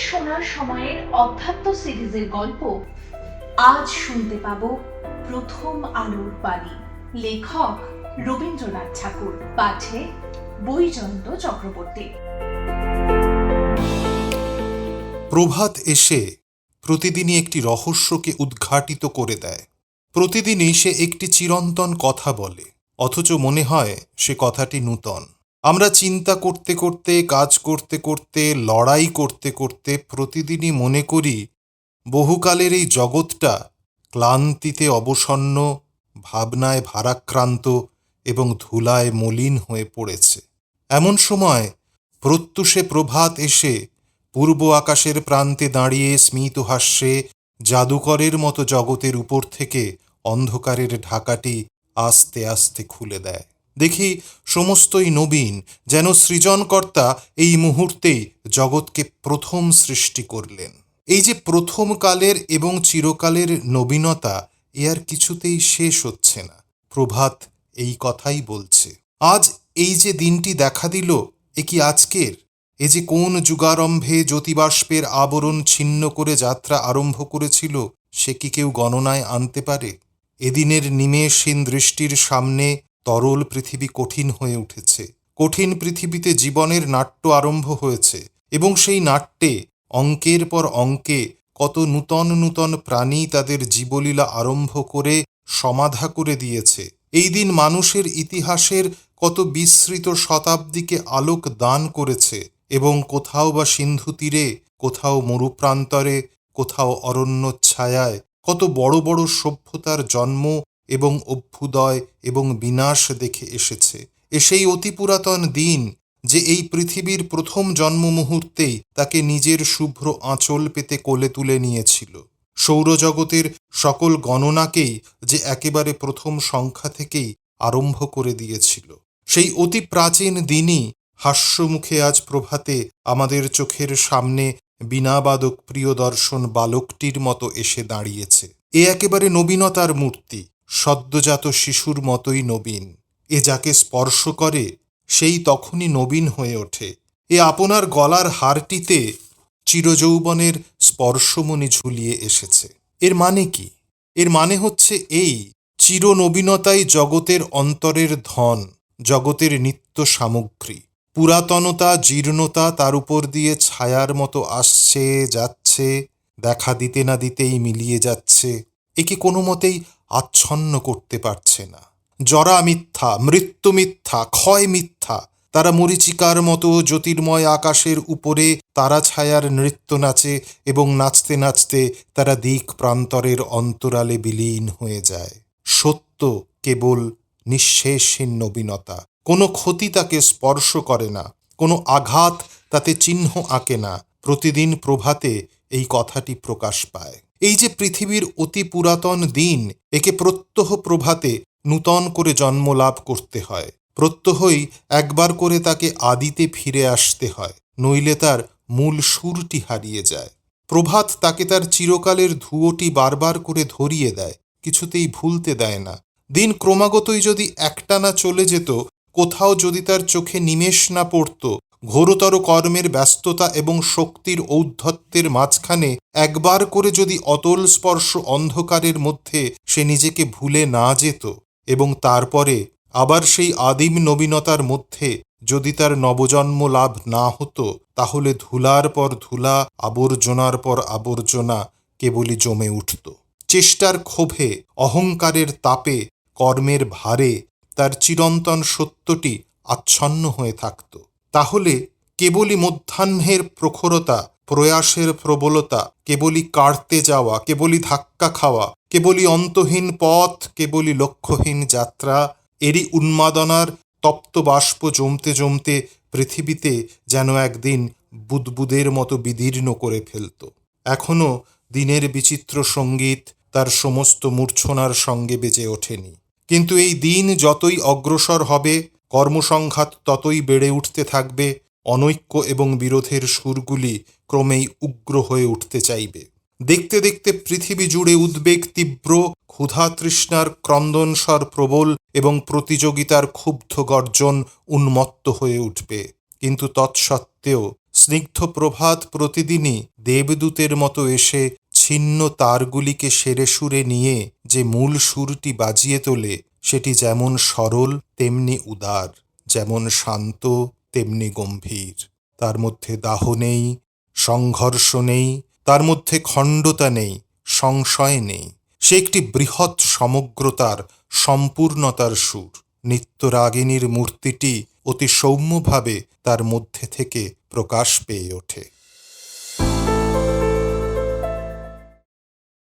শোনার সময়ের অধ্যাত্ম সিরিজের গল্প আজ শুনতে পাবো প্রথম আলোর বাণী। লেখক রবীন্দ্রনাথ ঠাকুর, পাঠে বৈজয়ন্ত চক্রবর্তী। প্রভাত এসে প্রতিদিনই একটি রহস্যকে উদ্ঘাটিত করে দেয়। প্রতিদিনই সে একটি চিরন্তন কথা বলে, অথচ মনে হয় সে কথাটি নূতন। আমরা চিন্তা করতে করতে, কাজ করতে করতে, লড়াই করতে করতে প্রতিদিনই মনে করি বহুকালের এই জগৎটা ক্লান্তিতে অবসন্ন, ভাবনায় ভারাক্রান্ত এবং ধুলায় মলিন হয়ে পড়েছে। এমন সময় প্রত্যুষে প্রভাত এসে পূর্ব আকাশের প্রান্তে দাঁড়িয়ে স্মিত হাস্যে জাদুকরের মতো জগতের উপর থেকে অন্ধকারের ঢাকাটি আস্তে আস্তে খুলে দেয়। দেখি সমস্তই নবীন, যেন সৃজনকর্তা এই মুহূর্তেই জগৎকে প্রথম সৃষ্টি করলেন। এই যে প্রথম কালের এবং চিরকালের নবীনতা, এ আর কিছুতেই শেষ হচ্ছে না। প্রভাত এই কথাই বলছে। আজ এই যে দিনটি দেখা দিল, এ কি আজকের? এ যে কোন যুগারম্ভে জ্যোতিবাষ্পের আবরণ ছিন্ন করে যাত্রা আরম্ভ করেছিল, সে কি কেউ গণনায় আনতে পারে? এদিনের নিমেষহীন দৃষ্টির সামনে তরল পৃথিবী কঠিন হয়ে উঠেছে। কঠিন পৃথিবীতে জীবনের নাট্য আরম্ভ হয়েছে, এবং সেই নাট্যে অঙ্কের পর অঙ্কে কত নূতন নূতন প্রাণী তাদের জীবলীলা আরম্ভ করে সমাধা করে দিয়েছে। এই দিন মানুষের ইতিহাসের কত বিস্মৃত শতাব্দীকে আলোক দান করেছে, এবং কোথাও বা সিন্ধু তীরে, কোথাও মরুপ্রান্তরে, কোথাও অরণ্যচ্ছায়ায় কত বড় বড় সভ্যতার জন্ম এবং অভ্যুদয় এবং বিনাশ দেখে এসেছে। সেই অতি পুরাতন দিন যে এই পৃথিবীর প্রথম জন্ম মুহূর্তেই তাকে নিজের শুভ্র আঁচল পেতে কোলে তুলে নিয়েছিল। সৌরজগতের সকল গণনাকেই যে একেবারে প্রথম সংখ্যা থেকেই আরম্ভ করে দিয়েছিল। সেই অতি প্রাচীন দিনই হাস্যমুখে আজ প্রভাতে আমাদের চোখের সামনে বীণাবাদক প্রিয়দর্শন বালকটির মতো এসে দাঁড়িয়েছে। এ একেবারে নবীনতার মূর্তি, সদ্যজাত শিশুর মতোই নবীন। এ যাকে স্পর্শ করে সেই তখনই নবীন হয়ে ওঠে। এ আপনার গলার হারটিতে চিরযৌবনের স্পর্শমণি ঝুলিয়ে এসেছে। এর মানে কি? এর মানে হচ্ছে এই, চিরনবীনতাই জগতের অন্তরের ধন, জগতের নিত্য সামগ্রী। পুরাতনতা, জীর্ণতা তার উপর দিয়ে ছায়ার মতো আসছে যাচ্ছে, দেখা দিতে না দিতেই মিলিয়ে যাচ্ছে। একে কোনো মতেই আচ্ছন্ন করতে পারছে না। জরা মিথ্যা, মৃত্যু মিথ্যা, ক্ষয় মিথ্যা। তারা মরীচিকার মতো জ্যোতির্ময় আকাশের উপরে তারা ছায়ার নৃত্য নাচে, এবং নাচতে নাচতে তারা দিক প্রান্তরের অন্তরালে বিলীন হয়ে যায়। সত্য কেবল নিঃশেষহীন নবীনতা। কোনো ক্ষতি তাকে স্পর্শ করে না, কোনো আঘাত তাতে চিহ্ন আঁকে না। প্রতিদিন প্রভাতে এই কথাটি প্রকাশ পায়। এই যে পৃথিবীর অতি পুরাতন দিন, একে প্রত্যহ প্রভাতে নূতন করে জন্ম লাভ করতে হয়। প্রত্যহই একবার করে তাকে আদিতে ফিরে আসতে হয়, নইলে তার মূল সুরটি হারিয়ে যায়। প্রভাত তাকে তার চিরকালের ধুয়োটি বারবার করে ধরিয়ে দেয়, কিছুতেই ভুলতে দেয় না। দিন ক্রমাগতই যদি একটানা চলে যেত, কোথাও যদি তার চোখে নিমেষ না পড়ত, ঘোরতর কর্মের ব্যস্ততা এবং শক্তির ঔদ্ধত্যের মাঝখানে একবার করে যদি অতল স্পর্শ অন্ধকারের মধ্যে সে নিজেকে ভুলে না যেত, এবং তারপরে আবার সেই আদিম নবীনতার মধ্যে যদি তার নবজন্ম লাভ না হতো, তাহলে ধুলার পর ধুলা, আবর্জনার পর আবর্জনা কেবলই জমে উঠত। চেষ্টার ক্ষোভে, অহংকারের তাপে, কর্মের ভারে তার চিরন্তন সত্যটি আচ্ছন্ন হয়ে থাকত। তাহলে কেবলই মধ্যাহ্নের প্রখরতা, প্রয়াসের প্রবলতা, কেবলই কাটতে যাওয়া, কেবলই ধাক্কা খাওয়া, কেবলই অন্তহীন পথ, কেবলই লক্ষ্যহীন যাত্রা, এরই উন্মাদনার তপ্ত বাষ্প জমতে জমতে পৃথিবীতে যেন একদিন বুদবুদের মতো বিদীর্ণ করে ফেলত। এখনও দিনের বিচিত্র সঙ্গীত তার সমস্ত মূর্ছনার সঙ্গে বেজে ওঠেনি। কিন্তু এই দিন যতই অগ্রসর হবে, কর্মসংঘাত ততই বেড়ে উঠতে থাকবে। অনৈক্য এবং বিরোধের সুরগুলি ক্রমেই উগ্র হয়ে উঠতে চাইবে। দেখতে দেখতে পৃথিবী জুড়ে উদ্বেগ তীব্র, ক্ষুধা তৃষ্ণার ক্রন্দনস্বর প্রবল, এবং প্রতিযোগিতার ক্ষুব্ধ গর্জন উন্মত্ত হয়ে উঠবে। কিন্তু তৎসত্ত্বেও স্নিগ্ধ প্রভাত প্রতিদিনই দেবদূতের মতো এসে ছিন্ন তারগুলিকে সেরে সুরে নিয়ে যে মূল সুরটি বাজিয়ে তোলে, সেটি যেমন সরল তেমনি উদার, যেমন শান্ত তেমনি গম্ভীর। তার মধ্যে দাহ নেই, সংঘর্ষ নেই, তার মধ্যে খণ্ডতা নেই, সংশয় নেই। সে একটি বৃহৎ সমগ্রতার, সম্পূর্ণতার সুর। নিত্যরাগিণীর মূর্তিটি অতি সৌম্যভাবে তার মধ্যে থেকে প্রকাশ পেয়ে ওঠে।